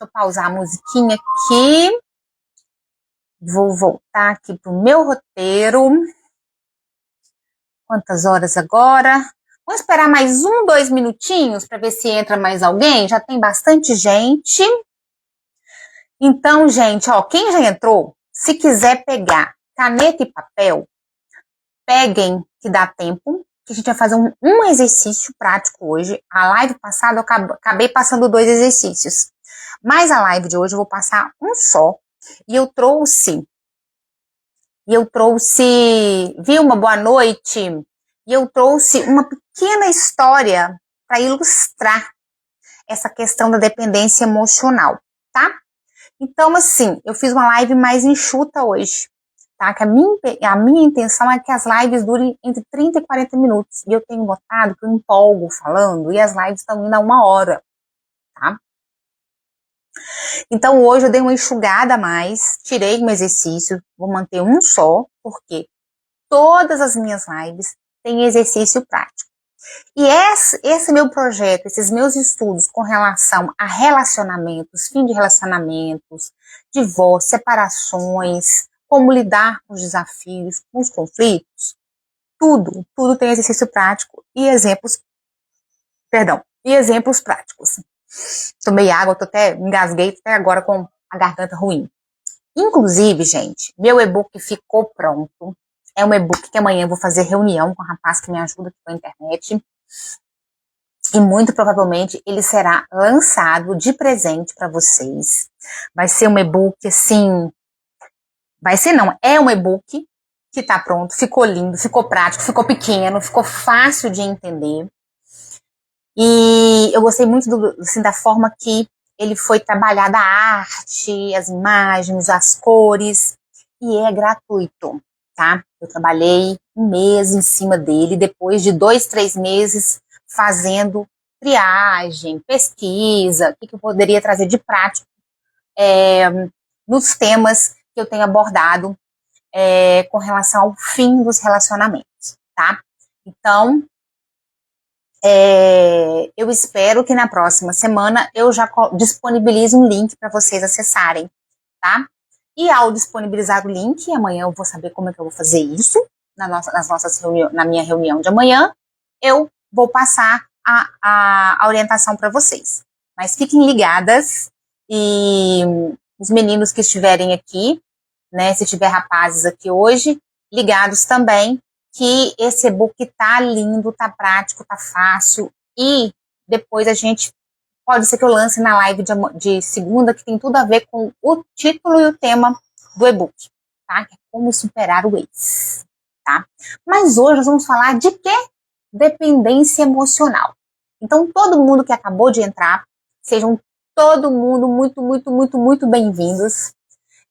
eu pausar a musiquinha aqui. Vou voltar aqui pro meu roteiro. Quantas horas agora? Vamos esperar mais 2 minutinhos para ver se entra mais alguém. Já tem bastante gente. Então, gente, ó, quem já entrou, se quiser pegar caneta e papel, peguem que dá tempo, que a gente vai fazer um exercício prático hoje. A live passada eu acabei passando 2 exercícios. Mas a live de hoje eu vou passar um só. E eu trouxe, Vilma, boa noite. E eu trouxe uma pequena história para ilustrar essa questão da dependência emocional, tá? Então, assim, eu fiz uma live mais enxuta hoje, tá? Que a minha intenção é que as lives durem entre 30 e 40 minutos. E eu tenho notado que eu empolgo falando e as lives estão indo a 1 hora, tá? Então, hoje eu dei uma enxugada a mais, tirei um exercício, vou manter um só, porque todas as minhas lives têm exercício prático. E esse meu projeto, esses meus estudos com relação a relacionamentos, fim de relacionamentos, divórcio, separações, como lidar com os desafios, com os conflitos, tudo tem exercício prático e exemplos práticos. Tomei água, engasguei até agora com a garganta ruim. Inclusive, gente, meu e-book ficou pronto. É um e-book que amanhã eu vou fazer reunião com o rapaz que me ajuda aqui com a internet. E muito provavelmente ele será lançado de presente para vocês. Vai ser um e-book assim... é um e-book que tá pronto, ficou lindo, ficou prático, ficou pequeno, ficou fácil de entender. E eu gostei muito da forma que ele foi trabalhada a arte, as imagens, as cores, e é gratuito, tá? Eu trabalhei 1 mês em cima dele, depois de 2, 3 meses fazendo triagem, pesquisa, o que eu poderia trazer de prático nos temas que eu tenho abordado com relação ao fim dos relacionamentos, tá? Então, eu espero que na próxima semana eu já disponibilize um link para vocês acessarem, tá? E ao disponibilizar o link, amanhã eu vou saber como é que eu vou fazer isso, na minha reunião de amanhã, eu vou passar a orientação para vocês. Mas fiquem ligadas, e os meninos que estiverem aqui, né, se tiver rapazes aqui hoje, ligados também, que esse e-book tá lindo, tá prático, tá fácil, e depois pode ser que eu lance na live de segunda, que tem tudo a ver com o título e o tema do e-book, tá? Que é como superar o ex, tá? Mas hoje nós vamos falar de quê? Dependência emocional. Então, todo mundo que acabou de entrar, sejam todo mundo muito bem-vindos.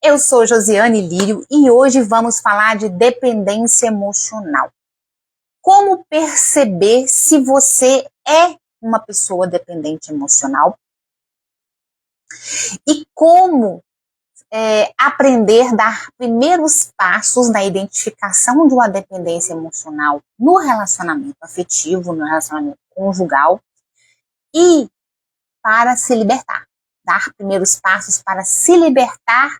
Eu sou Josiane Lírio e hoje vamos falar de dependência emocional. Como perceber se você é uma pessoa dependente emocional e como aprender a dar primeiros passos na identificação de uma dependência emocional no relacionamento afetivo, no relacionamento conjugal e para se libertar. Dar primeiros passos para se libertar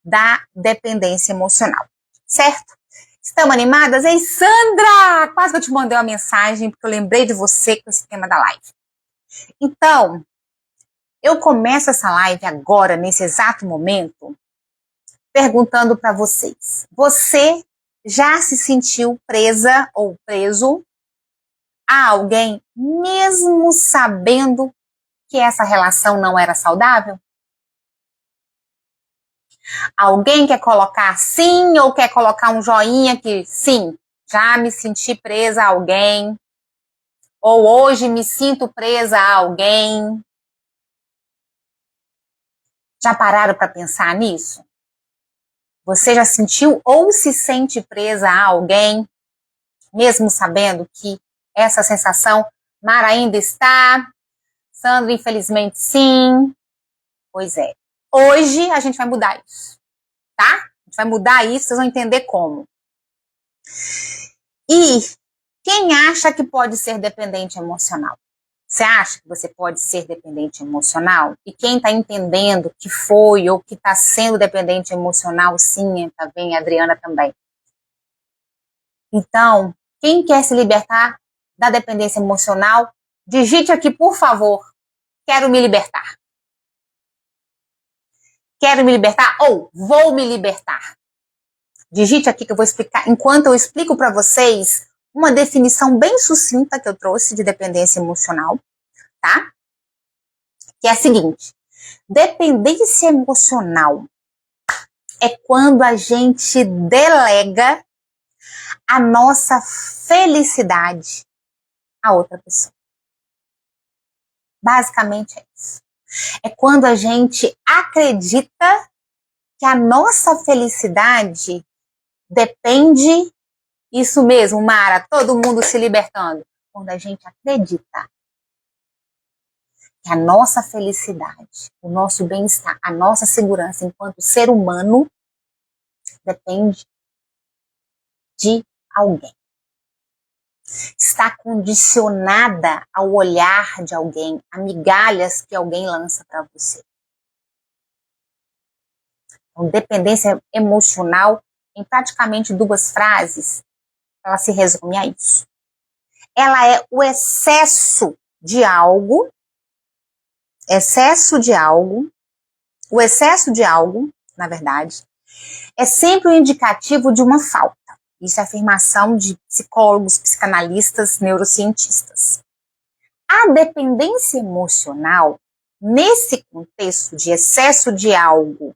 da dependência emocional, certo? Estamos animadas? Ei, Sandra! Quase que eu te mandei uma mensagem, porque eu lembrei de você com esse tema da live. Então, eu começo essa live agora, nesse exato momento, perguntando para vocês. Você já se sentiu presa ou preso a alguém, mesmo sabendo que essa relação não era saudável? Alguém quer colocar sim ou quer colocar um joinha que sim, já me senti presa a alguém, ou hoje me sinto presa a alguém? Já pararam para pensar nisso? Você já sentiu ou se sente presa a alguém, mesmo sabendo que essa sensação Mara ainda está? Sandra, infelizmente sim. Pois é. Hoje a gente vai mudar isso, tá? A gente vai mudar isso, vocês vão entender como. E quem acha que pode ser dependente emocional? Você acha que você pode ser dependente emocional? E quem está entendendo que foi ou que está sendo dependente emocional, sim, tá bem, a Adriana também. Então, quem quer se libertar da dependência emocional, digite aqui, por favor, quero me libertar. Quero me libertar ou vou me libertar. Digite aqui que eu vou explicar, enquanto eu explico para vocês uma definição bem sucinta que eu trouxe de dependência emocional, tá? Que é a seguinte: dependência emocional é quando a gente delega a nossa felicidade a outra pessoa. Basicamente é isso. É quando a gente acredita que a nossa felicidade depende, isso mesmo, Mara, todo mundo se libertando. Quando a gente acredita que a nossa felicidade, o nosso bem-estar, a nossa segurança enquanto ser humano depende de alguém. Está condicionada ao olhar de alguém, a migalhas que alguém lança para você. Então, dependência emocional, em praticamente 2 frases, ela se resume a isso. Ela é o excesso de algo, o excesso de algo, na verdade, é sempre um indicativo de uma falta. Isso é afirmação de psicólogos, psicanalistas, neurocientistas. A dependência emocional, nesse contexto de excesso de algo,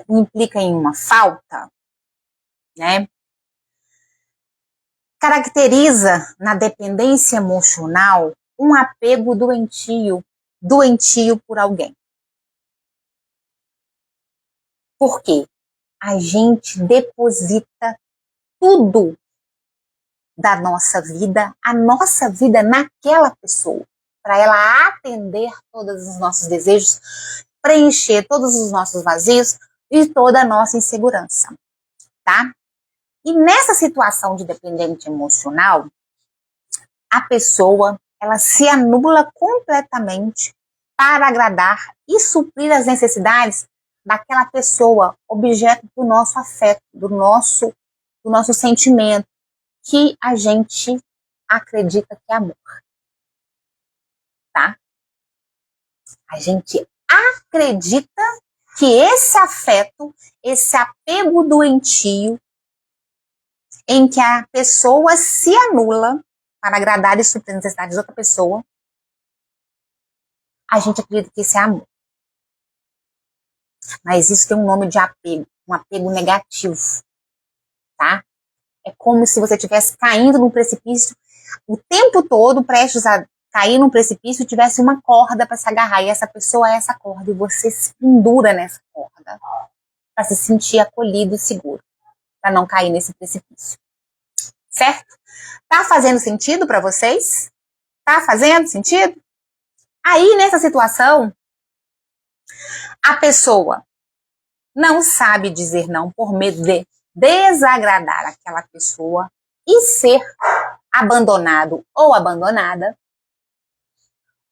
implica em uma falta, né? Caracteriza na dependência emocional um apego doentio por alguém. Por quê? A gente deposita tudo da nossa vida, a nossa vida naquela pessoa, para ela atender todos os nossos desejos, preencher todos os nossos vazios e toda a nossa insegurança, tá? E nessa situação de dependente emocional, a pessoa, ela se anula completamente para agradar e suprir as necessidades daquela pessoa, objeto do nosso afeto, do nosso sentimento, que a gente acredita que é amor, tá? A gente acredita que esse afeto, esse apego doentio, em que a pessoa se anula para agradar e suprir as necessidades de outra pessoa, a gente acredita que isso é amor. Mas isso tem um nome de apego, um apego negativo, tá? É como se você estivesse caindo num precipício o tempo todo, prestes a cair num precipício, e tivesse uma corda para se agarrar, e essa pessoa é essa corda, e você se pendura nessa corda para se sentir acolhido e seguro, para não cair nesse precipício. Certo? Tá fazendo sentido para vocês? Tá fazendo sentido? Aí, nessa situação, a pessoa não sabe dizer não por medo de desagradar aquela pessoa e ser abandonado ou abandonada.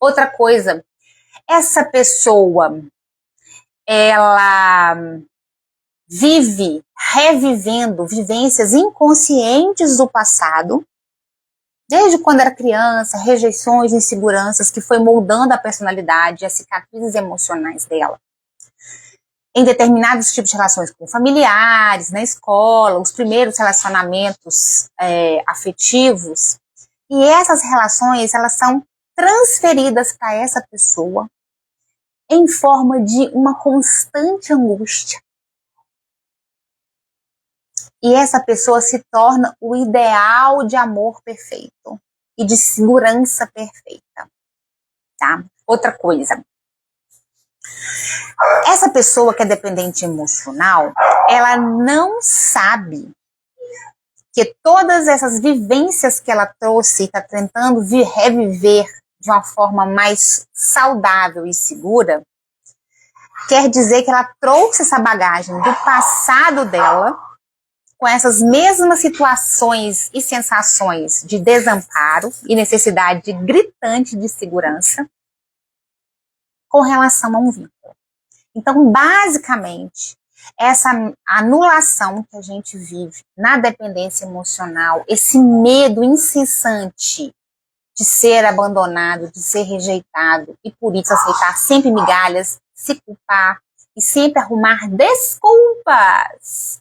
Outra coisa, essa pessoa, ela vive revivendo vivências inconscientes do passado, desde quando era criança, rejeições, inseguranças, que foi moldando a personalidade e as cicatrizes emocionais dela. Em determinados tipos de relações com familiares, na escola, os primeiros relacionamentos afetivos. E essas relações, elas são transferidas para essa pessoa em forma de uma constante angústia. E essa pessoa se torna o ideal de amor perfeito e de segurança perfeita, tá? Outra coisa. Essa pessoa que é dependente emocional, ela não sabe que todas essas vivências que ela trouxe e está tentando reviver de uma forma mais saudável e segura, quer dizer que ela trouxe essa bagagem do passado dela com essas mesmas situações e sensações de desamparo e necessidade gritante de segurança com relação a um vínculo. Então, basicamente, essa anulação que a gente vive na dependência emocional, esse medo incessante de ser abandonado, de ser rejeitado, e por isso aceitar sempre migalhas, se culpar e sempre arrumar desculpas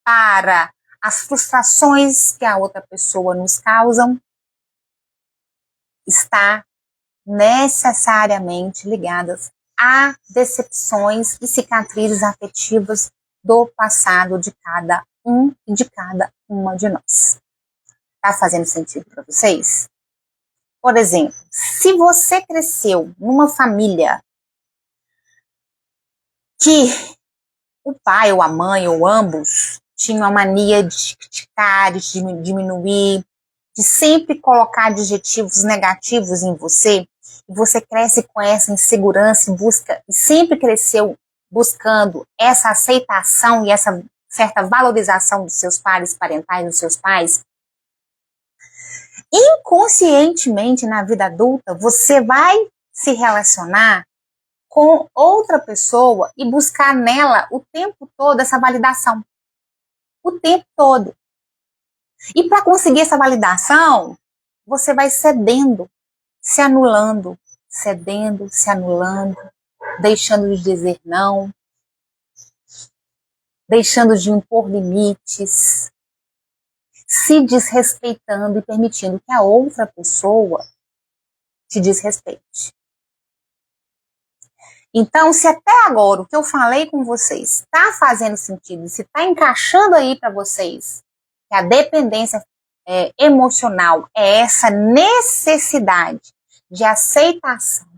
para as frustrações que a outra pessoa nos causam, está necessariamente ligadas a decepções e cicatrizes afetivas do passado de cada um e de cada uma de nós. Tá fazendo sentido para vocês? Por exemplo, se você cresceu numa família que o pai ou a mãe ou ambos tinham a mania de criticar, de diminuir, de sempre colocar adjetivos negativos em você, e você cresce com essa insegurança e sempre cresceu buscando essa aceitação e essa certa valorização dos seus pares parentais, dos seus pais, inconscientemente na vida adulta, você vai se relacionar com outra pessoa e buscar nela o tempo todo essa validação. O tempo todo. E para conseguir essa validação, você vai cedendo, se anulando, cedendo, se anulando, deixando de dizer não, deixando de impor limites, se desrespeitando e permitindo que a outra pessoa te desrespeite. Então, se até agora o que eu falei com vocês está fazendo sentido, se está encaixando aí para vocês, que a dependência emocional é essa necessidade de aceitação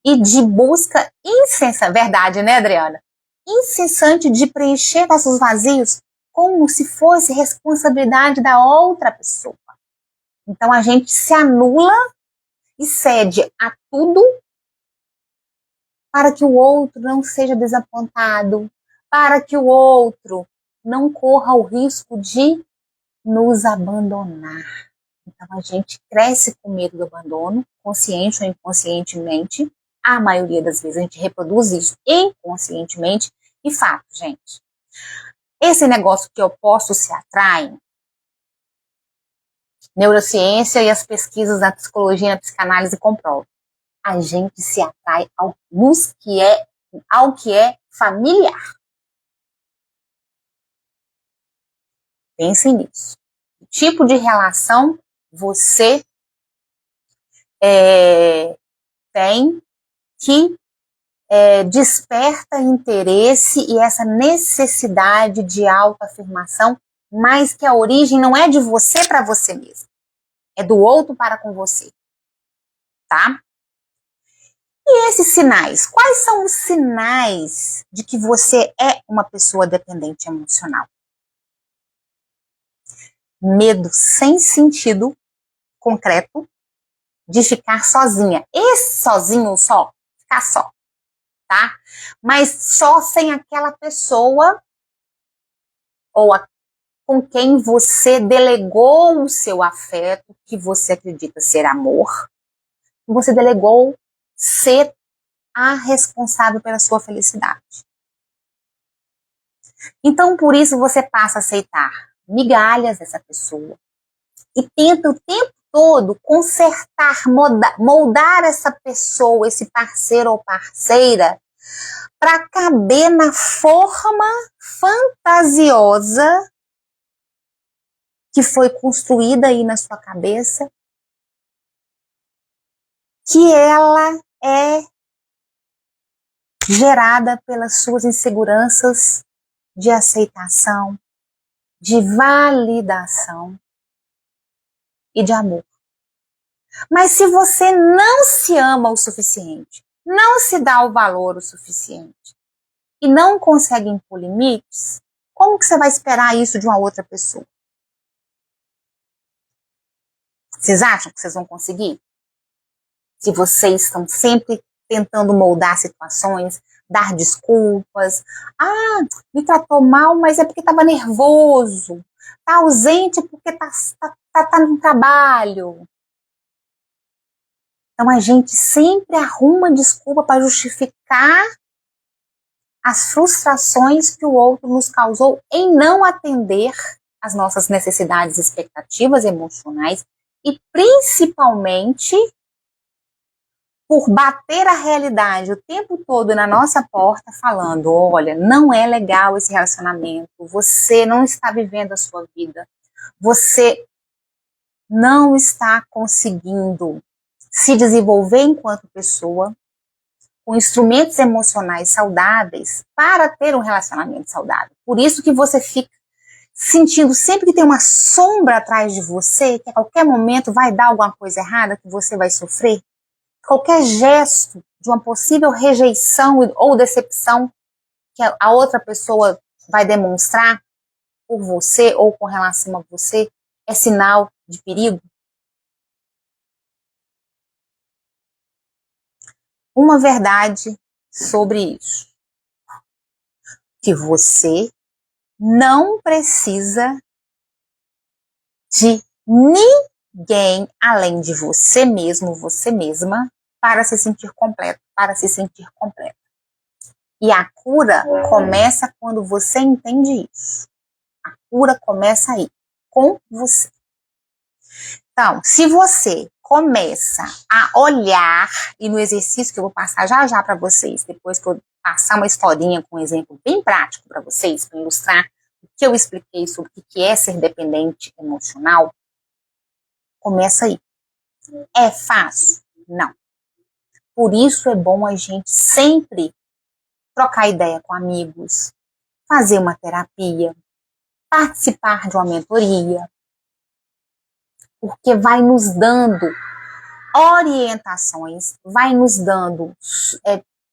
e de busca incessante, verdade, né, Adriana? Incessante de preencher nossos vazios como se fosse responsabilidade da outra pessoa. Então, a gente se anula e cede a tudo para que o outro não seja desapontado, para que o outro não corra o risco de nos abandonar. Então, a gente cresce com medo do abandono, consciente ou inconscientemente. A maioria das vezes a gente reproduz isso inconscientemente. E fato, gente, esse negócio que opostos se atraem, neurociência e as pesquisas da psicologia e na psicanálise comprovam. A gente se atrai ao que é familiar. Pensem nisso. Que tipo de relação você tem que desperta interesse e essa necessidade de autoafirmação, mas que a origem não é de você para você mesmo, é do outro para com você, tá? E esses sinais? Quais são os sinais de que você é uma pessoa dependente emocional? Medo sem sentido concreto de ficar sozinha. Esse sozinho só, ficar só, tá? Mas só sem aquela pessoa com quem você delegou o seu afeto, que você acredita ser amor, você delegou ser a responsável pela sua felicidade. Então, por isso, você passa a aceitar migalhas dessa pessoa e tenta o tempo todo consertar, moldar essa pessoa, esse parceiro ou parceira, para caber na forma fantasiosa que foi construída aí na sua cabeça, que ela é gerada pelas suas inseguranças de aceitação, de validação e de amor. Mas se você não se ama o suficiente, não se dá o valor o suficiente e não consegue impor limites, como que você vai esperar isso de uma outra pessoa? Vocês acham que vocês vão conseguir? Se vocês estão sempre tentando moldar situações, dar desculpas. Ah, me tratou mal, mas é porque estava nervoso. Está ausente porque tá no trabalho. Então a gente sempre arruma desculpa para justificar as frustrações que o outro nos causou em não atender às nossas necessidades e expectativas emocionais e principalmente por bater a realidade o tempo todo na nossa porta falando, olha, não é legal esse relacionamento, você não está vivendo a sua vida, você não está conseguindo se desenvolver enquanto pessoa, com instrumentos emocionais saudáveis para ter um relacionamento saudável. Por isso que você fica sentindo sempre que tem uma sombra atrás de você, que a qualquer momento vai dar alguma coisa errada, que você vai sofrer. Qualquer gesto de uma possível rejeição ou decepção que a outra pessoa vai demonstrar por você ou com relação a você é sinal de perigo. Uma verdade sobre isso, que você não precisa de ninguém além de você mesmo, você mesma, para se sentir completo, para se sentir completa. E a cura começa quando você entende isso. A cura começa aí, com você. Então, se você começa a olhar, e no exercício que eu vou passar já já para vocês, depois que eu passar uma historinha com um exemplo bem prático para vocês, para ilustrar o que eu expliquei sobre o que é ser dependente emocional, começa aí. É fácil? Não. Por isso é bom a gente sempre trocar ideia com amigos, fazer uma terapia, participar de uma mentoria, porque vai nos dando orientações, vai nos dando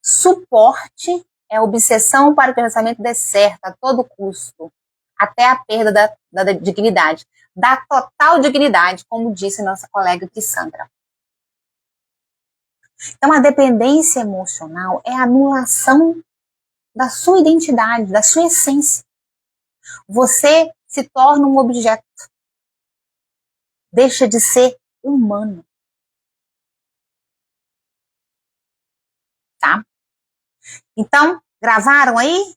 suporte, obsessão para que o pensamento dê certo a todo custo, até a perda da dignidade, da total dignidade, como disse nossa colega Sandra. Então a dependência emocional é a anulação da sua identidade, da sua essência. Você se torna um objeto, deixa de ser humano. Tá? Então, gravaram aí?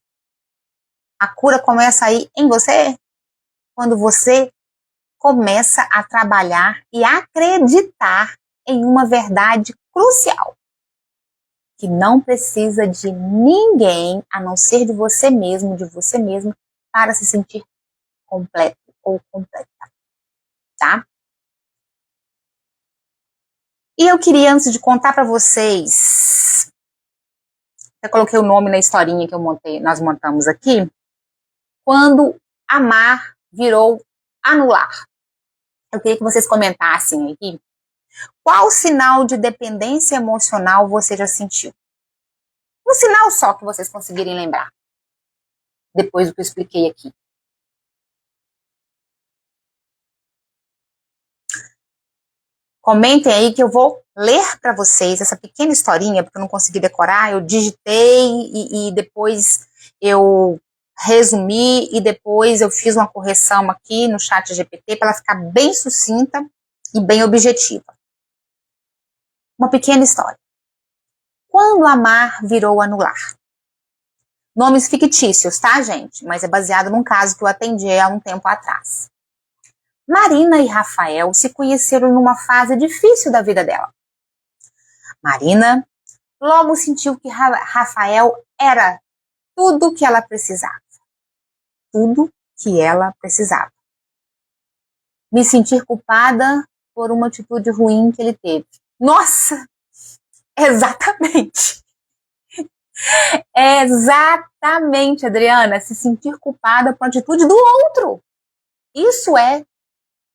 A cura começa aí em você? Quando você começa a trabalhar e acreditar em uma verdade crucial. Que não precisa de ninguém, a não ser de você mesmo, de você mesma, para se sentir completo ou completa. Tá? E eu queria, antes de contar para vocês, eu coloquei o nome na historinha que nós montamos aqui, quando amar virou anular. Eu queria que vocês comentassem aqui, qual sinal de dependência emocional você já sentiu? Um sinal só que vocês conseguirem lembrar, depois do que eu expliquei aqui. Comentem aí que eu vou ler para vocês essa pequena historinha, porque eu não consegui decorar, eu digitei e depois eu resumi e depois eu fiz uma correção aqui no chat GPT para ela ficar bem sucinta e bem objetiva. Uma pequena história. Quando amar virou anular. Nomes fictícios, tá, gente? Mas é baseado num caso que eu atendi há um tempo atrás. Marina e Rafael se conheceram numa fase difícil da vida dela. Marina logo sentiu que Rafael era tudo o que ela precisava. Tudo que ela precisava. Me sentir culpada por uma atitude ruim que ele teve. Nossa! Exatamente! Exatamente, Adriana, se sentir culpada por uma atitude do outro. Isso é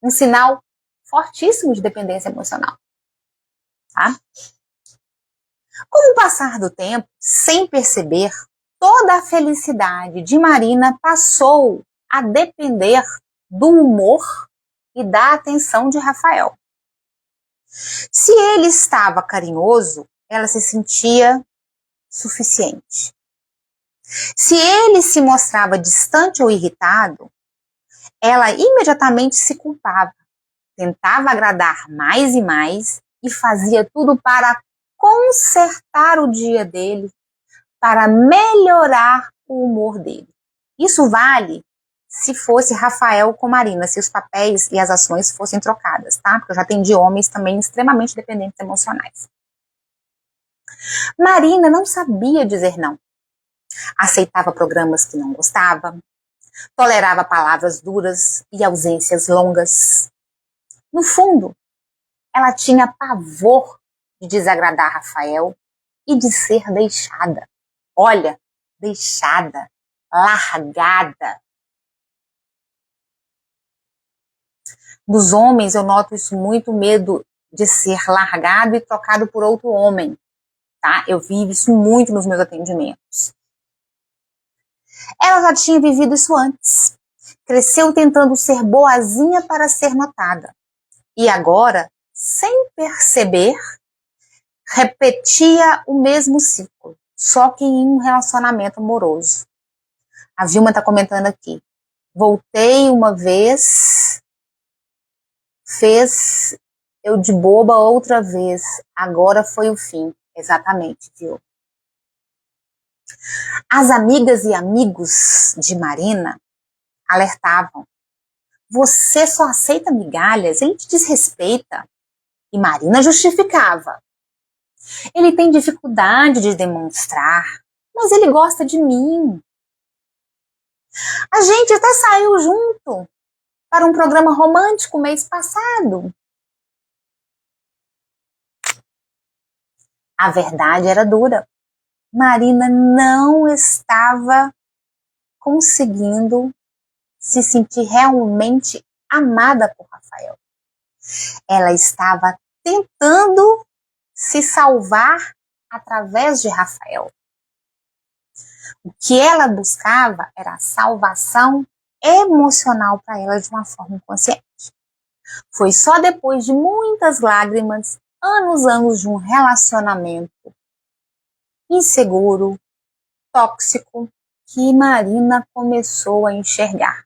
um sinal fortíssimo de dependência emocional. Tá? Com o passar do tempo, sem perceber, toda a felicidade de Marina passou a depender do humor e da atenção de Rafael. Se ele estava carinhoso, ela se sentia suficiente. Se ele se mostrava distante ou irritado, ela imediatamente se culpava, tentava agradar mais e mais e fazia tudo para consertar o dia dele, para melhorar o humor dele. Isso vale se fosse Rafael com Marina, se os papéis e as ações fossem trocadas, tá? Porque eu já atendi homens também extremamente dependentes emocionais. Marina não sabia dizer não. Aceitava programas que não gostava, tolerava palavras duras e ausências longas. No fundo, ela tinha pavor de desagradar Rafael e de ser deixada. Olha, deixada, largada. Dos homens eu noto isso muito, medo de ser largado e trocado por outro homem, tá? Eu vivo isso muito nos meus atendimentos. Ela já tinha vivido isso antes. Cresceu tentando ser boazinha para ser notada. E agora, sem perceber, repetia o mesmo ciclo, só que em um relacionamento amoroso. A Vilma está comentando aqui. Voltei uma vez, fez eu de boba outra vez. Agora foi o fim. Exatamente, viu? As amigas e amigos de Marina alertavam. Você só aceita migalhas, ele te desrespeita. E Marina justificava. Ele tem dificuldade de demonstrar, mas ele gosta de mim. A gente até saiu junto para um programa romântico mês passado. A verdade era dura. Marina não estava conseguindo se sentir realmente amada por Rafael. Ela estava tentando se salvar através de Rafael. O que ela buscava era a salvação emocional para ela de uma forma inconsciente. Foi só depois de muitas lágrimas, anos de um relacionamento inseguro, tóxico, que Marina começou a enxergar.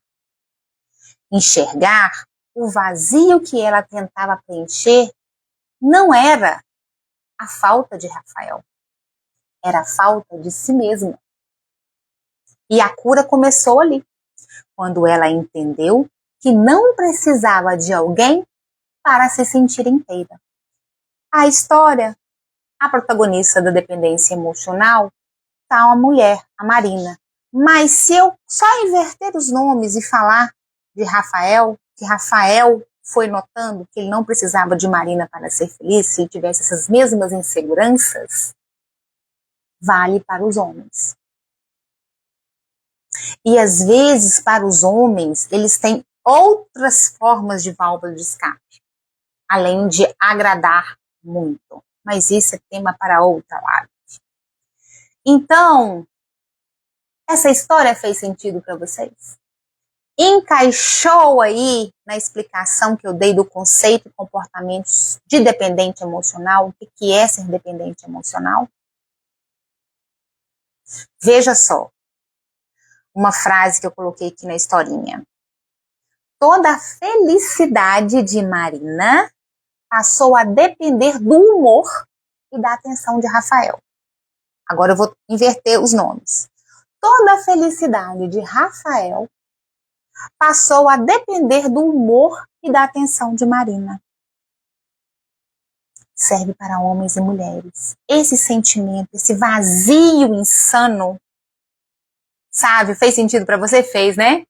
Enxergar o vazio que ela tentava preencher não era a falta de Rafael, era a falta de si mesma. E a cura começou ali, quando ela entendeu que não precisava de alguém para se sentir inteira. A história, a protagonista da dependência emocional, está uma mulher, a Marina. Mas se eu só inverter os nomes e falar de Rafael, que Rafael foi notando que ele não precisava de Marina para ser feliz, se ele tivesse essas mesmas inseguranças, vale para os homens. E às vezes, para os homens, eles têm outras formas de válvula de escape, além de agradar muito. Mas isso é tema para outra live. Então, essa história fez sentido para vocês? Encaixou aí na explicação que eu dei do conceito e comportamentos de dependente emocional? O que é ser dependente emocional? Veja só, uma frase que eu coloquei aqui na historinha. Toda a felicidade de Marina passou a depender do humor e da atenção de Rafael. Agora eu vou inverter os nomes. Toda a felicidade de Rafael passou a depender do humor e da atenção de Marina. Serve para homens e mulheres. Esse sentimento, esse vazio insano, sabe? Fez sentido para você? Fez, né?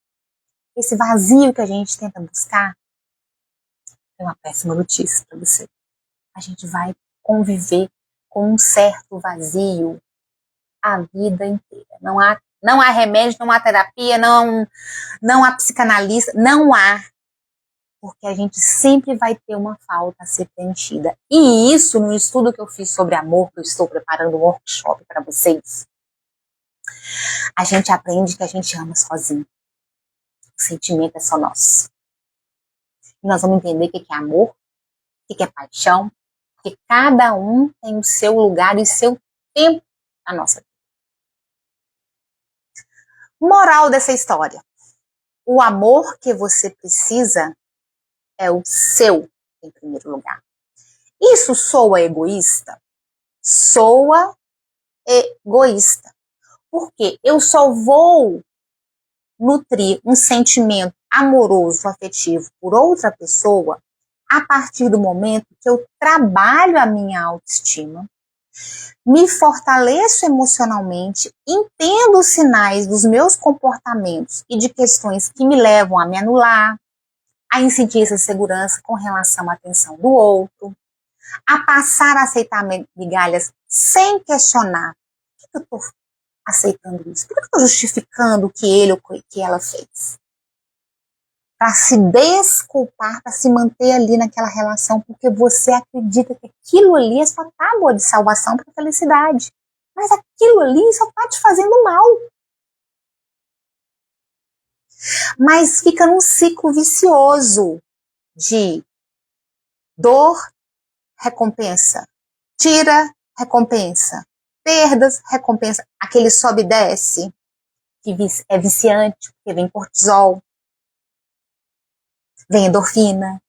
Esse vazio que a gente tenta buscar, é uma péssima notícia para você. A gente vai conviver com um certo vazio a vida inteira. Não há remédio, não há terapia, não há psicanalista, não há. Porque a gente sempre vai ter uma falta a ser preenchida. E isso, no estudo que eu fiz sobre amor, que eu estou preparando um workshop para vocês, a gente aprende que a gente ama sozinho. O sentimento é só nosso. E nós vamos entender o que é amor, o que é paixão, que cada um tem o seu lugar e o seu tempo na nossa vida. Moral dessa história. O amor que você precisa é o seu, em primeiro lugar. Isso soa egoísta? Soa egoísta. Porque eu só vou nutrir um sentimento amoroso, afetivo por outra pessoa a partir do momento que eu trabalho a minha autoestima, me fortaleço emocionalmente, entendo os sinais dos meus comportamentos e de questões que me levam a me anular, a sentir essa segurança com relação à atenção do outro, a passar a aceitar migalhas sem questionar. Por que eu estou aceitando isso? Por que eu estou justificando o que ele ou que ela fez? Para se desculpar, para se manter ali naquela relação, porque você acredita que aquilo ali é sua tábua de salvação para a felicidade. Mas aquilo ali só está te fazendo mal. Mas fica num ciclo vicioso de dor, recompensa, tira, recompensa, perdas, recompensa, aquele sobe e desce, que é viciante, porque vem cortisol, vem endorfina.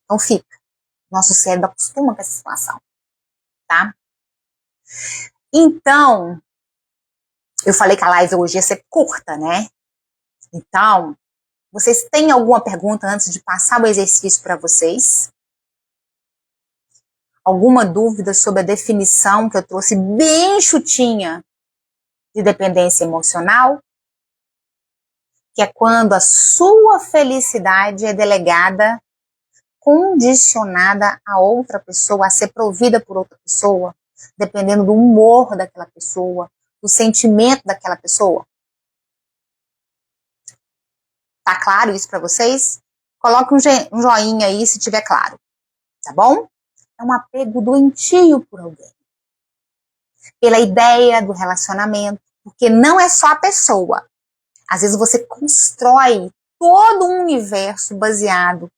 Então fica. Nosso cérebro acostuma com essa situação, tá? Então, eu falei que a live hoje ia ser curta, né? Então, vocês têm alguma pergunta antes de passar o exercício para vocês? Alguma dúvida sobre a definição que eu trouxe bem chutinha de dependência emocional? Que é quando a sua felicidade é delegada, condicionada a outra pessoa, a ser provida por outra pessoa, dependendo do humor daquela pessoa, do sentimento daquela pessoa. Tá claro isso para vocês? Coloque um joinha aí se tiver claro, tá bom? É um apego doentio por alguém. Pela ideia do relacionamento, porque não é só a pessoa. Às vezes você constrói todo um universo baseado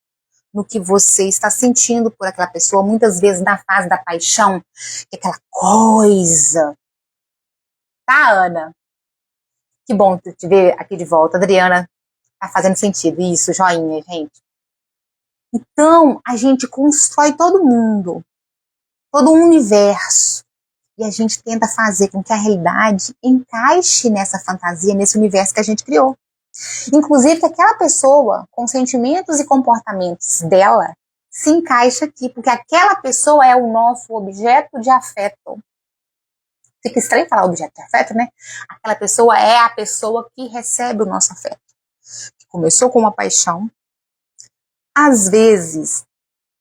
no que você está sentindo por aquela pessoa, muitas vezes na fase da paixão, que é aquela coisa. Tá, Ana? Que bom te ver aqui de volta. Adriana, tá fazendo sentido. Isso, joinha, gente. Então, a gente constrói todo mundo, todo um universo, e a gente tenta fazer com que a realidade encaixe nessa fantasia, nesse universo que a gente criou. Inclusive que aquela pessoa, com sentimentos e comportamentos dela, se encaixa aqui, porque aquela pessoa é o nosso objeto de afeto. Fica estranho falar objeto de afeto, né? Aquela pessoa é a pessoa que recebe o nosso afeto. Que começou com uma paixão. Às vezes,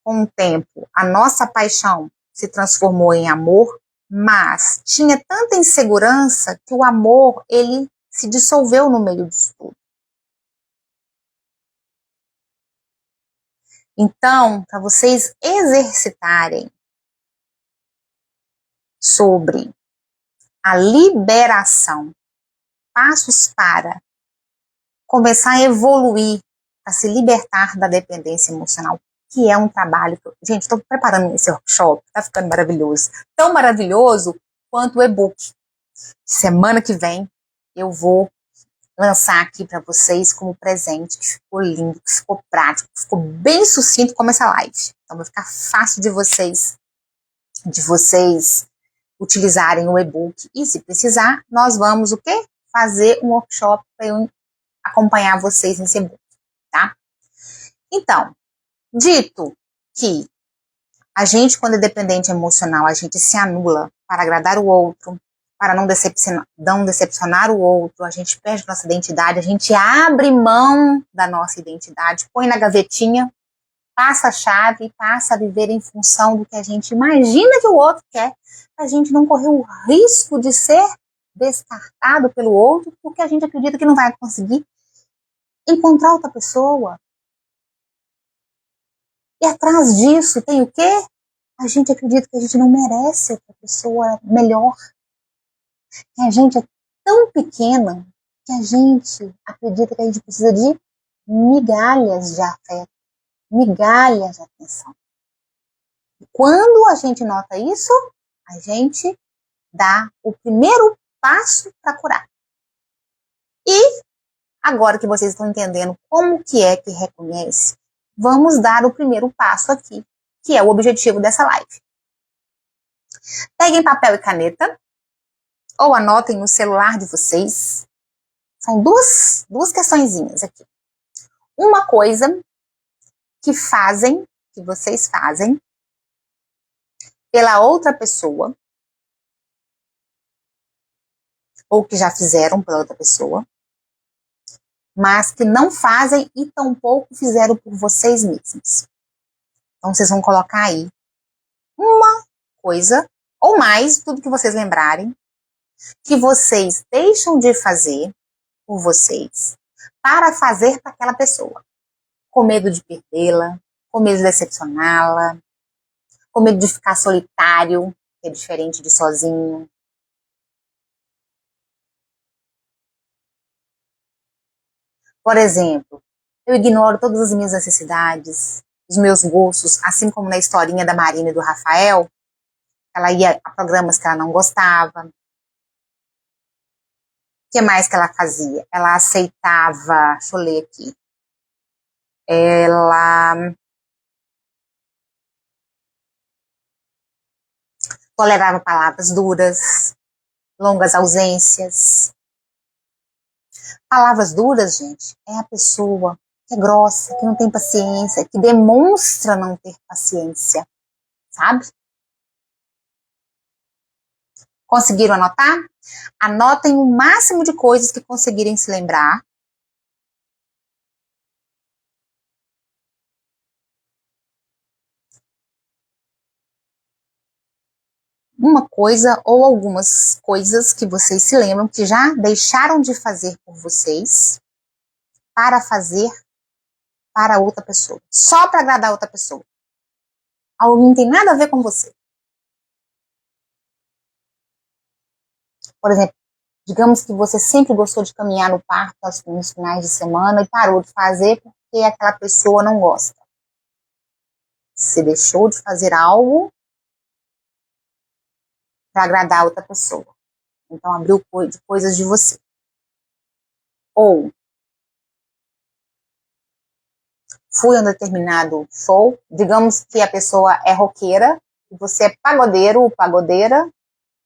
com o tempo, a nossa paixão se transformou em amor, mas tinha tanta insegurança que o amor, ele se dissolveu no meio disso tudo. Então, para vocês exercitarem sobre a liberação, passos para começar a evoluir, para se libertar da dependência emocional, que é um trabalho que gente, estou preparando esse workshop, está ficando maravilhoso. Tão maravilhoso quanto o e-book. Semana que vem eu vou lançar aqui para vocês como presente, que ficou lindo, que ficou prático, que ficou bem sucinto como essa live. Então vai ficar fácil de vocês utilizarem o e-book. E se precisar, nós vamos o quê? Fazer um workshop para eu acompanhar vocês nesse e-book, tá? Então, dito que a gente, quando é dependente emocional, a gente se anula para agradar o outro, para não decepcionar o outro, a gente perde nossa identidade, a gente abre mão da nossa identidade, põe na gavetinha, passa a chave e passa a viver em função do que a gente imagina que o outro quer, a gente não correr o risco de ser descartado pelo outro, porque a gente acredita que não vai conseguir encontrar outra pessoa. E atrás disso tem o quê? A gente acredita que a gente não merece outra pessoa melhor. Que a gente é tão pequena que a gente acredita que a gente precisa de migalhas de afeto, migalhas de atenção. E quando a gente nota isso, a gente dar o primeiro passo para curar. E agora que vocês estão entendendo como que é que reconhece, vamos dar o primeiro passo aqui, que é o objetivo dessa live. Peguem papel e caneta, ou anotem no celular de vocês. São duas questõezinhas aqui. Uma coisa que vocês fazem pela outra pessoa, ou que já fizeram pela outra pessoa, mas que não fazem e tampouco fizeram por vocês mesmos. Então, vocês vão colocar aí uma coisa, ou mais, tudo que vocês lembrarem, que vocês deixam de fazer por vocês, para fazer para aquela pessoa. Com medo de perdê-la, com medo de decepcioná-la, com medo de ficar solitário, que é diferente de sozinho. Por exemplo, eu ignoro todas as minhas necessidades, os meus gostos, assim como na historinha da Marina e do Rafael, ela ia a programas que ela não gostava. O que mais que ela fazia? Ela aceitava, deixa eu ler aqui, ela tolerava palavras duras, longas ausências. Palavras duras, gente, é a pessoa que é grossa, que não tem paciência, que demonstra não ter paciência, sabe? Conseguiram anotar? Anotem o máximo de coisas que conseguirem se lembrar. Uma coisa ou algumas coisas que vocês se lembram que já deixaram de fazer por vocês para fazer para outra pessoa. Só para agradar outra pessoa. Algo não tem nada a ver com você. Por exemplo, digamos que você sempre gostou de caminhar no parque nos finais de semana e parou de fazer porque aquela pessoa não gosta. Você deixou de fazer algo para agradar outra pessoa. Então, abriu coisas de você. Ou, fui a um determinado show, digamos que a pessoa é roqueira, e você é pagodeiro ou pagodeira,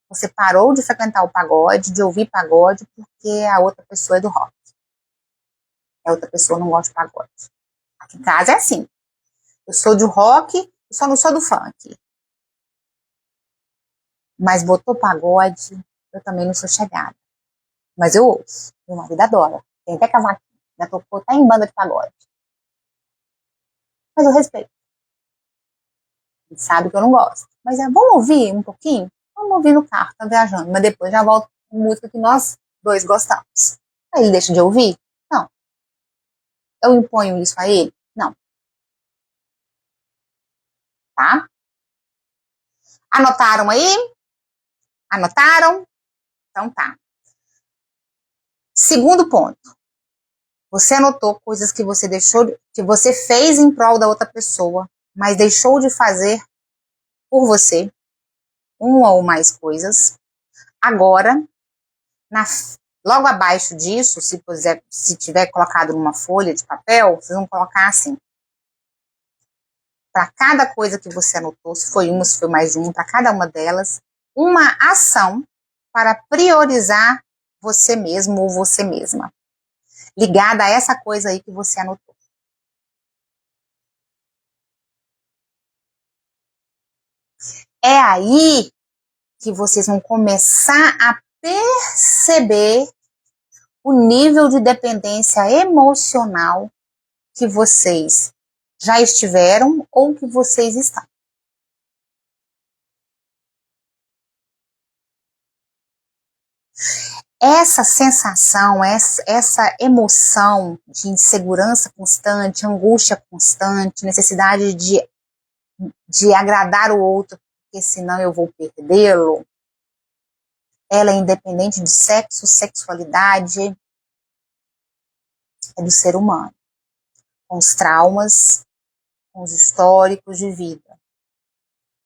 você parou de frequentar o pagode, de ouvir pagode, porque a outra pessoa é do rock. A outra pessoa não gosta de pagode. Aqui em casa é assim. Eu sou do rock, eu só não sou do funk. Mas botou pagode, eu também não sou chegada. Mas eu ouço. Meu marido adora. Tem até cavaquinho. Já tocou até em banda de pagode. Mas eu respeito. Ele sabe que eu não gosto. Mas vamos ouvir um pouquinho? Vamos ouvir no carro, tá viajando. Mas depois já volto com música que nós dois gostamos. Aí ele deixa de ouvir? Não. Eu imponho isso a ele? Não. Tá? Anotaram aí? Anotaram? Então tá. Segundo ponto. Você anotou coisas que você que você fez em prol da outra pessoa, mas deixou de fazer por você, uma ou mais coisas. Agora, logo abaixo disso, se tiver colocado numa folha de papel, vocês vão colocar assim. Para cada coisa que você anotou, se foi uma, se foi mais de uma, para cada uma delas, uma ação para priorizar você mesmo ou você mesma, ligada a essa coisa aí que você anotou. É aí que vocês vão começar a perceber o nível de dependência emocional que vocês já estiveram ou que vocês estão. Essa sensação, essa emoção de insegurança constante, angústia constante, necessidade de agradar o outro, porque senão eu vou perdê-lo, ela é independente de sexo, sexualidade, é do ser humano, com os traumas, com os históricos de vida.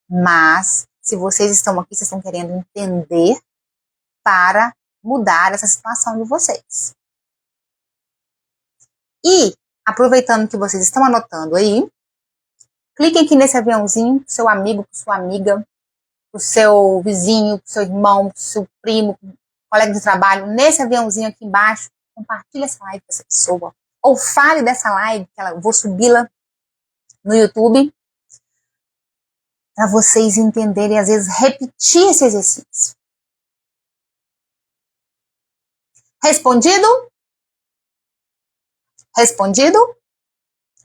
Mas Se vocês estão aqui, vocês estão querendo entender para mudar essa situação de vocês. E, aproveitando que vocês estão anotando aí, cliquem aqui nesse aviãozinho, pro seu amigo, pro sua amiga, pro seu vizinho, pro seu irmão, pro seu primo, pro colega de trabalho, nesse aviãozinho aqui embaixo, compartilhe essa live com essa pessoa, ou fale dessa live, que eu vou subi-la no YouTube, para vocês entenderem, às vezes, repetir esse exercício. Respondido? Respondido?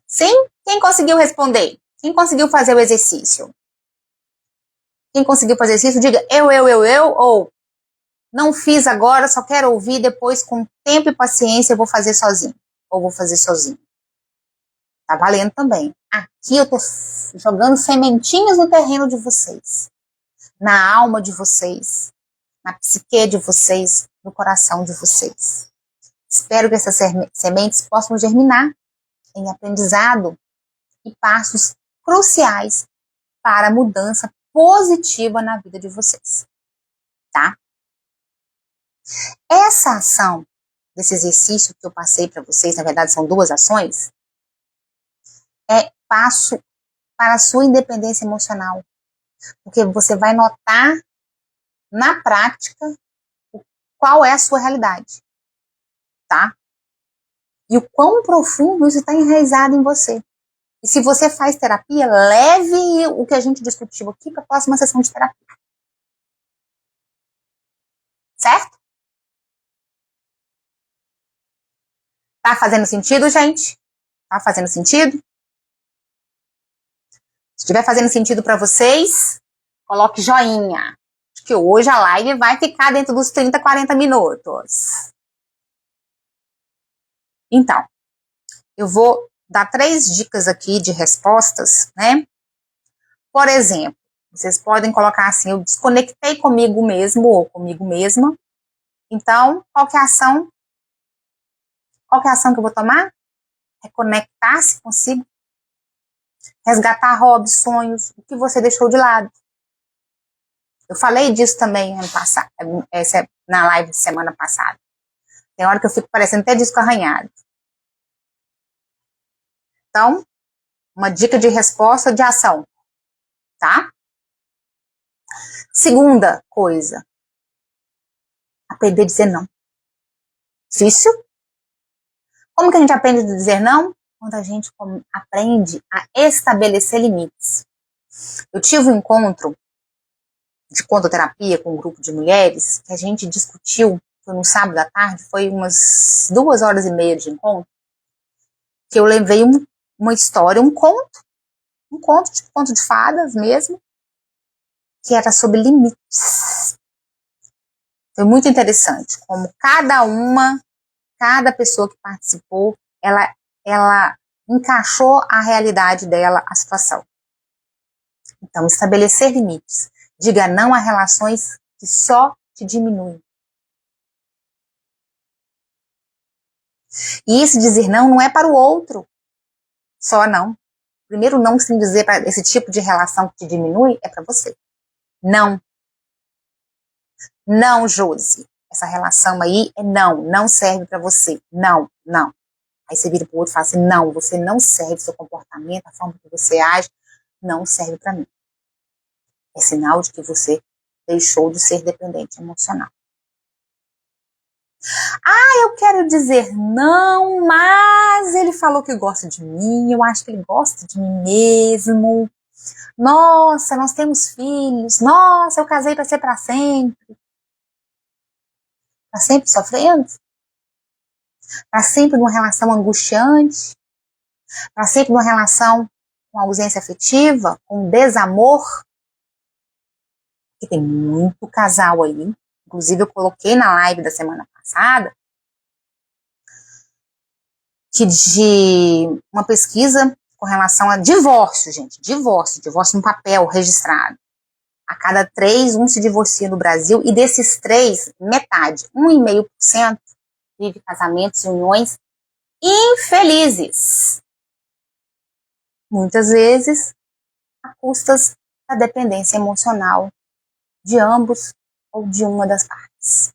Sim? Quem conseguiu responder? Quem conseguiu fazer o exercício? Quem conseguiu fazer o exercício, diga eu, ou não fiz agora, só quero ouvir, depois com tempo e paciência eu vou fazer sozinho. Ou vou fazer sozinho. Tá valendo também. Aqui eu tô jogando sementinhas no terreno de vocês. Na alma de vocês. Na psique de vocês. No coração de vocês. Espero que essas sementes possam germinar em aprendizado e passos cruciais para a mudança positiva na vida de vocês. Tá? Essa ação, desse exercício que eu passei para vocês, na verdade são 2 ações, é passo para a sua independência emocional. Porque você vai notar na prática qual é a sua realidade. Tá? E o quão profundo isso está enraizado em você. E se você faz terapia, leve o que a gente discutiu aqui para a próxima sessão de terapia. Certo? Tá fazendo sentido, gente? Tá fazendo sentido? Se estiver fazendo sentido para vocês, coloque joinha. Acho que hoje a live vai ficar dentro dos 30, 40 minutos. Então, eu vou dar 3 dicas aqui de respostas, né? Por exemplo, vocês podem colocar assim, eu desconectei comigo mesmo ou comigo mesma. Então, qual que é a ação? Qual que é a ação que eu vou tomar? Reconectar-se consigo. Resgatar hobbies, sonhos, o que você deixou de lado. Eu falei disso também ano passado, na live de semana passada. Tem hora que eu fico parecendo até disco arranhado. Então, uma dica de resposta de ação, tá? Segunda coisa, aprender a dizer não. Difícil? Como que a gente aprende a dizer não? Quando a gente aprende a estabelecer limites. Eu tive um encontro de contoterapia com um grupo de mulheres que a gente discutiu, foi no sábado à tarde, foi umas 2h30 de encontro, que eu levei uma história, um conto, tipo conto de fadas mesmo, que era sobre limites. Foi muito interessante, como cada pessoa que participou, ela encaixou a realidade dela, a situação. Então, estabelecer limites. Diga não a relações que só te diminuem. E esse dizer não é para o outro. Só não. Primeiro não que você tem que dizer para esse tipo de relação que te diminui é para você. Não. Não, Josi. Essa relação aí é não serve para você. Não. Aí você vira pro outro e fala assim, não, você não serve, seu comportamento, a forma que você age, não serve para mim. É sinal de que você deixou de ser dependente emocional. Eu quero dizer não, mas ele falou que gosta de mim, eu acho que ele gosta de mim mesmo. Nossa, nós temos filhos. Nossa, eu casei para ser para sempre. Para sempre sofrendo? Para sempre numa relação angustiante? Para sempre numa relação com ausência afetiva? Com desamor? Porque tem muito casal aí. Inclusive eu coloquei na live da semana passada que de uma pesquisa com relação a divórcio, gente. Divórcio no papel registrado. A cada 3, um se divorcia no Brasil, e desses 3, metade, 1,5%, vive casamentos e uniões infelizes. Muitas vezes, a custas da dependência emocional de ambos ou de uma das partes.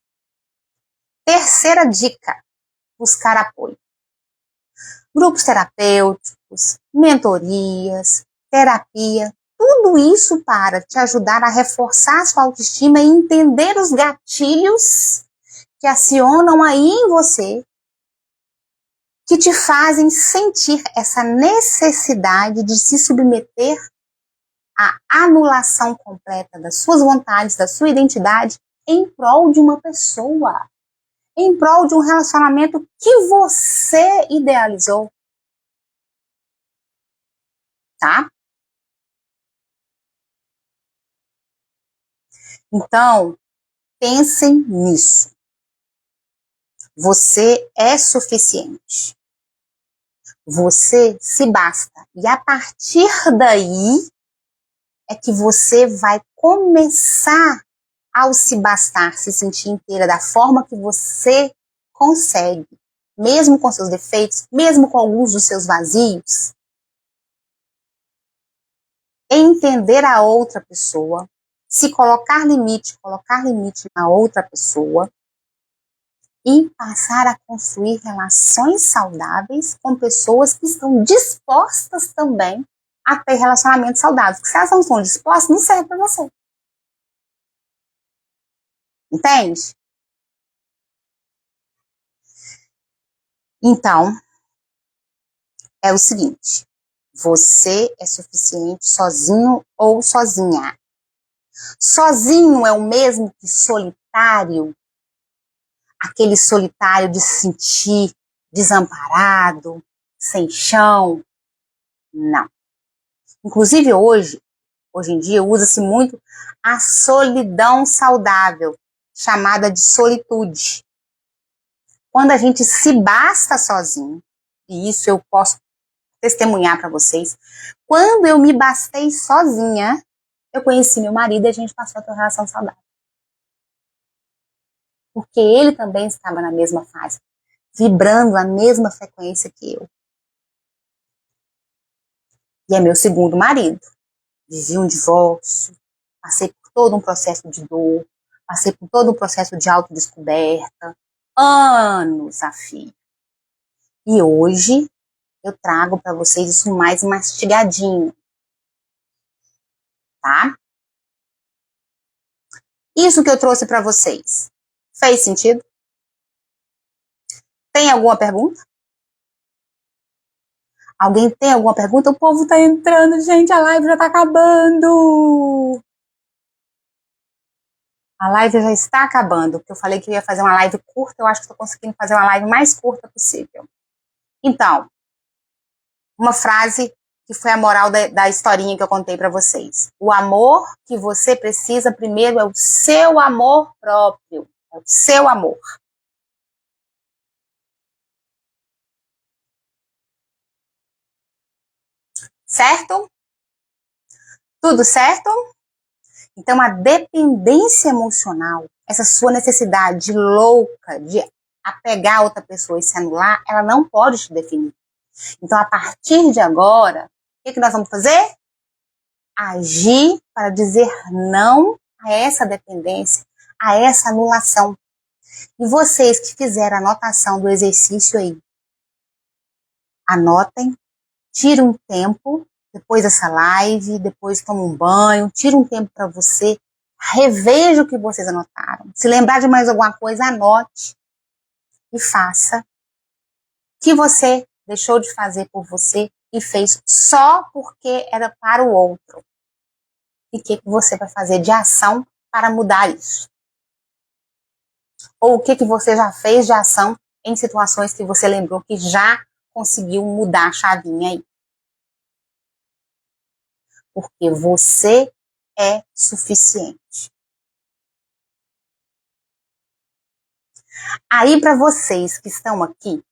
Terceira dica: buscar apoio. Grupos terapêuticos, mentorias, terapia, tudo isso para te ajudar a reforçar a sua autoestima e entender os gatilhos que acionam aí em você, que te fazem sentir essa necessidade de se submeter à anulação completa das suas vontades, da sua identidade, em prol de uma pessoa, em prol de um relacionamento que você idealizou. Tá? Então, pensem nisso. Você é suficiente. Você se basta. E a partir daí é que você vai começar ao se bastar, se sentir inteira da forma que você consegue, mesmo com seus defeitos, mesmo com alguns dos seus vazios, entender a outra pessoa, se colocar limite na outra pessoa e passar a construir relações saudáveis com pessoas que estão dispostas também a ter relacionamentos saudáveis. Porque se elas não estão dispostas, não serve para você. Entende? Então, é o seguinte: você é suficiente sozinho ou sozinha. Sozinho é o mesmo que solitário, aquele solitário de se sentir desamparado, sem chão. Não. Inclusive hoje em dia, usa-se muito a solidão saudável, chamada de solitude. Quando a gente se basta sozinho, e isso eu posso testemunhar para vocês, quando eu me bastei sozinha, eu conheci meu marido e a gente passou a ter uma relação saudável. Porque ele também estava na mesma fase, vibrando a mesma frequência que eu. E é meu segundo marido. Vivi um divórcio, passei por todo um processo de dor, passei por todo um processo de autodescoberta, anos a fio. E hoje eu trago para vocês isso mais mastigadinho, tá? Isso que eu trouxe para vocês, fez sentido? Tem alguma pergunta? Alguém tem alguma pergunta? O povo tá entrando, gente, a live já tá acabando. A live já está acabando, porque eu falei que eu ia fazer uma live curta, eu acho que estou conseguindo fazer uma live mais curta possível. Então, uma frase que foi a moral da historinha que eu contei para vocês. O amor que você precisa primeiro é o seu amor próprio, é o seu amor. Certo? Tudo certo? Então, a dependência emocional, essa sua necessidade louca de apegar a outra pessoa e se anular, ela não pode te definir. Então, a partir de agora, o que nós vamos fazer? Agir para dizer não a essa dependência, a essa anulação. E vocês que fizeram a anotação do exercício aí, anotem, tire um tempo, depois dessa live, depois toma um banho, tira um tempo para você, reveja o que vocês anotaram. Se lembrar de mais alguma coisa, anote e faça o que você deixou de fazer por você e fez só porque era para o outro. E o que você vai fazer de ação para mudar isso? Ou o que você já fez de ação em situações que você lembrou que já conseguiu mudar a chavinha aí? Porque você é suficiente. Aí, para vocês que estão aqui,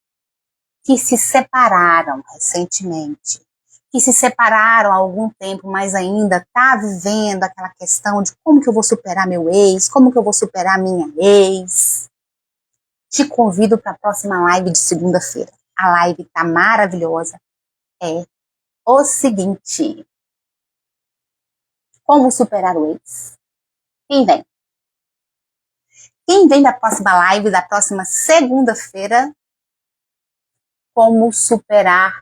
que se separaram recentemente, que se separaram há algum tempo, mas ainda está vivendo aquela questão de como que eu vou superar meu ex, como que eu vou superar minha ex, te convido para a próxima live de segunda-feira. A live está maravilhosa. É o seguinte: Como superar o ex. Quem vem? Quem vem da próxima live, da próxima segunda-feira? Como superar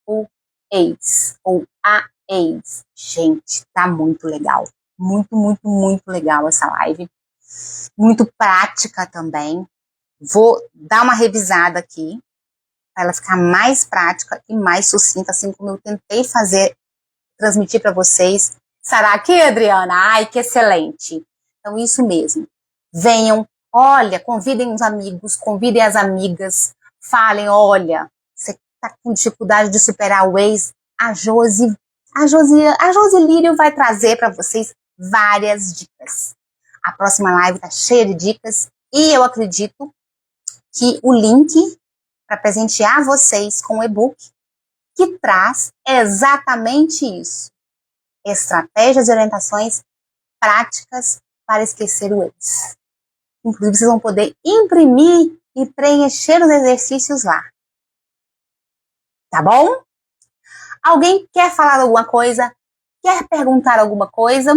o ex ou a ex. Gente, tá muito legal. Muito, muito, muito legal essa live. Muito prática também. Vou dar uma revisada aqui para ela ficar mais prática e mais sucinta, assim como eu tentei transmitir para vocês. Será que, Adriana? Ai, que excelente. Então, isso mesmo. Venham, olha, convidem os amigos, convidem as amigas, falem, olha, você tá com dificuldade de superar o ex, a Josi Lírio vai trazer para vocês várias dicas. A próxima live tá cheia de dicas e eu acredito que o link para presentear vocês com o e-book que traz exatamente isso. Estratégias e orientações práticas para esquecer o ex. Inclusive, vocês vão poder imprimir e preencher os exercícios lá. Tá bom? Alguém quer falar alguma coisa? Quer perguntar alguma coisa?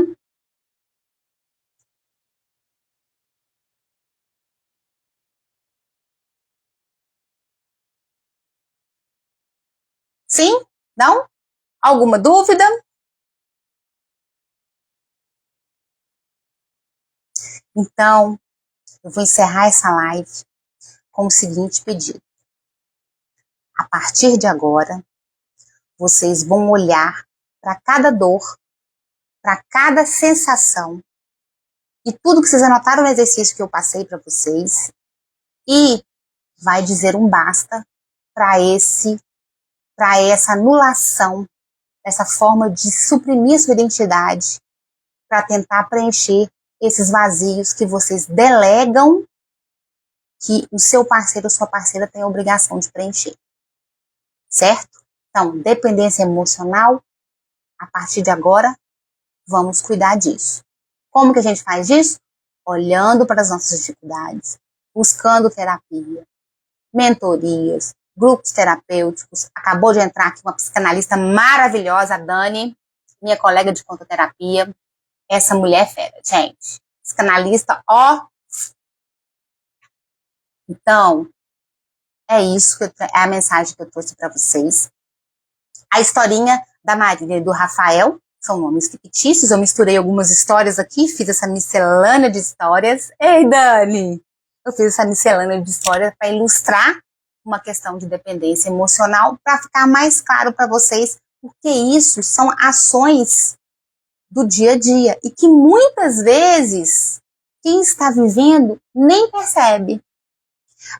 Sim? Não? Alguma dúvida? Então, eu vou encerrar essa live com o seguinte pedido. A partir de agora, vocês vão olhar para cada dor, para cada sensação e tudo que vocês anotaram no exercício que eu passei para vocês e vai dizer um basta para essa anulação, essa forma de suprimir sua identidade para tentar preencher esses vazios que vocês delegam que o seu parceiro ou sua parceira tem a obrigação de preencher. Certo? Então, dependência emocional, a partir de agora, vamos cuidar disso. Como que a gente faz isso? Olhando para as nossas dificuldades, buscando terapia, mentorias, grupos terapêuticos. Acabou de entrar aqui uma psicanalista maravilhosa, a Dani, minha colega de contoterapia. Essa mulher é fera, gente. Psicanalista, ó. Então, é isso, é a mensagem que eu trouxe para vocês. A historinha da Marília e do Rafael são nomes fictícios. Eu misturei algumas histórias aqui, fiz essa miscelânea de histórias. Ei, Dani! Eu fiz essa miscelânea de histórias para ilustrar uma questão de dependência emocional, para ficar mais claro para vocês, porque isso são ações do dia a dia e que muitas vezes quem está vivendo nem percebe,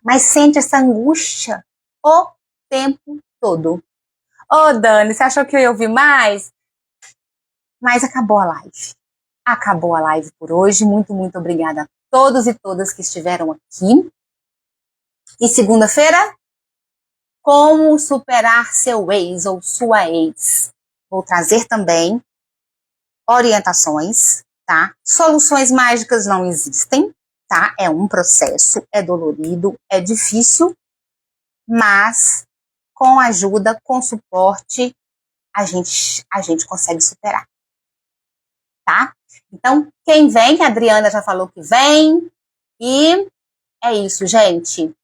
mas sente essa angústia o tempo todo. Ô, Dani, você achou que eu ia ouvir mais? Mas acabou a live. Acabou a live por hoje. Muito, muito obrigada a todos e todas que estiveram aqui. E segunda-feira, como superar seu ex ou sua ex. Vou trazer também orientações, tá? Soluções mágicas não existem, tá? É um processo, é dolorido, é difícil, mas com ajuda, com suporte, a gente consegue superar, tá? Então, quem vem, a Adriana já falou que vem, e é isso, gente.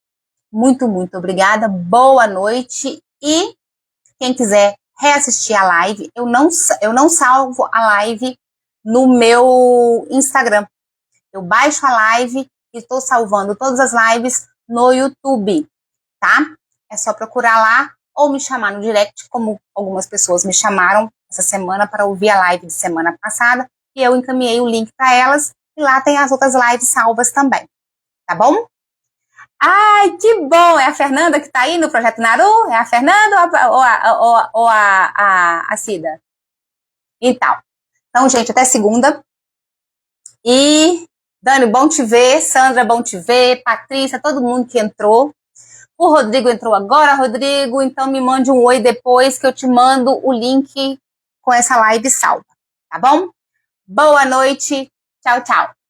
Muito, muito obrigada, boa noite, e quem quiser reassistir a live, eu não salvo a live no meu Instagram. Eu baixo a live e estou salvando todas as lives no YouTube, tá? É só procurar lá ou me chamar no direct, como algumas pessoas me chamaram essa semana para ouvir a live de semana passada, e eu encaminhei o link para elas, e lá tem as outras lives salvas também, tá bom? Ai, que bom! É a Fernanda que tá aí no Projeto Naru? É a Fernanda ou a Cida? Então, gente, até segunda. E, Dani, bom te ver. Sandra, bom te ver. Patrícia, todo mundo que entrou. O Rodrigo entrou agora, Rodrigo. Então, me mande um oi depois que eu te mando o link com essa live salva. Tá bom? Boa noite. Tchau, tchau.